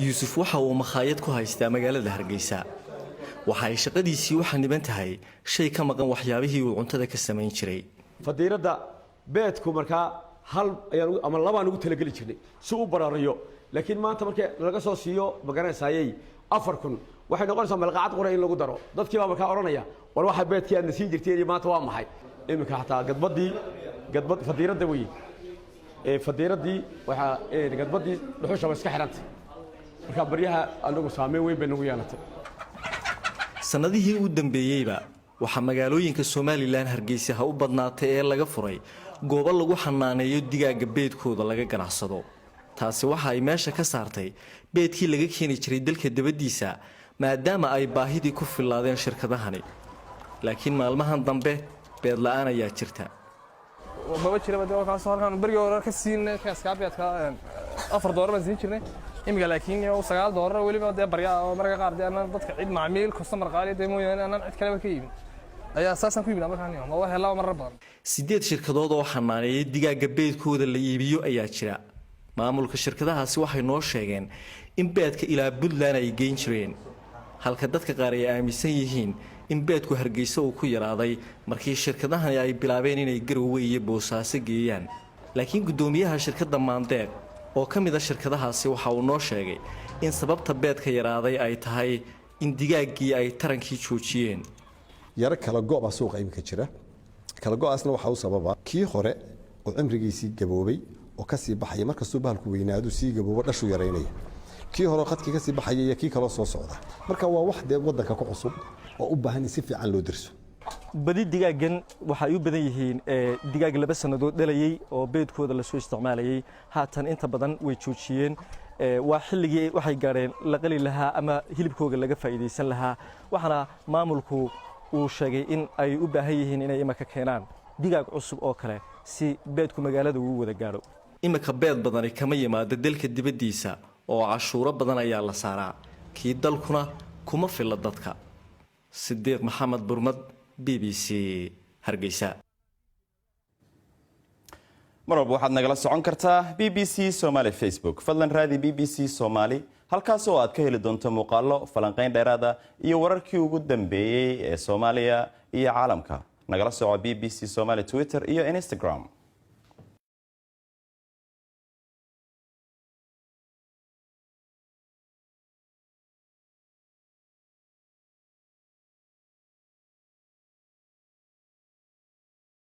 yuusuf waxa uu makhaayad ku haystaa magaalada Hargeysa waxa ay shaqadiisii u xaniban tahay shay ka maqan waxyaabihii uu cuntada ka samayn jiray fadiirada beedku markaa hal ama laba aan ugu talagali jirnay si uu baraariyo laakiin maanta markii laga soo siiyo magaranaysaayay 4000 waxay noqonaysaa malqacad qore in lagu daro dadkii baa markaa oranaya war waxa beedkii aan nasiin jirtay maanta waa maxay imika xataa gadbad fadiirada weey fadiiradii waxa gadbadii dhuxusha iska xirantay marka bariyaha anagu saameyn weyn bay nagu yeelatay sanadihii u dambeeyayba waxa magaalooyinka Soomaaliland Hargeysa ha u badnaatay ee laga furay goobo lagu xanaaneeyo digaaga beedkooda laga ganacsado taasi waxa ay meesha ka saartay beedkii laga keeni jiray dalka dibadiisa maadaama ay baahidii ku filaadeen shirkadahani laakiin maalmahan dambe beed la'aan ayaa jirta baba jiraba dad ka soo halkan bariga hore ka siin ka iskaabeedka $4 baan siin jirnay imiga laakiin $9 waliba dee bariya oo marka qaar dadka cid macaamiil customer qaali dee mooyaan aan cid kale ka iibin ayaa saasan ku iibin markaan ma wax helaa mar badan 8 shirkadood oo xanaaneeyay digaaga beedkooda la iibiyo ayaa jira maamulka shirkadahaasi waxay noo sheegeen in beedka ilaa Puntland ay geyn jireen halka dadka qaar ay aaminsan yihiin in beedku Hargeysa uu ku yaraaday markii shirkadahani ay bilaabeen inay Garowe iyo Boosaaso geeyaan laakiin gudoomiyaha shirkadda Maandeeq oo kamid ah shirkadahaasi waxa uu noo sheegay in sababta beedka yaraaday ay tahay in digaagii ay tarankii joojiyeen yara kala goob suuqa imika jira kala go'aasna waxa uu sababa kii hore oo cimrigiisii gaboobay oo ka sii baxay markastuu bahalku weynaado sii gaboobo dhashu yareynaya kii hore qadkii ka sii baxay iyo kii kale soo socda marka waa wax dee wadanka ku cusub oo u baahan si fiican loo dirso badi digaagan waxa ay u badan yihiin digaag 2 sanadood dhalayay oo beedkooda la soo isticmaalayay haatan inta badan way joojiyeen waa xilligii waxay gaareen la qali lahaa ama hilibkooda laga faa'iideysan lahaa waxana maamulku uu sheegay in ay u baahan yihiin inay imaka keenaan digaag cusub oo kale si beedku magaalada uu wada gaaro imaka beed badani kama yimaado dalka dibadiisa oo cashuuro badan ayaa la saaraa kii dalkuna kuma filla dadka Sidiq Maxamed Burmad BBC Hargeysa marwalba waxaad nagala socon kartaa BBC Somali Facebook fadlan raadi BBC Somali halkaas oo aad ka heli doonto muuqaallo falanqeyn dheeraad ah iyo wararkii ugu dambeeyay ee Soomaaliya iyo caalamka nagala soco BBC Somali Twitter iyo Instagram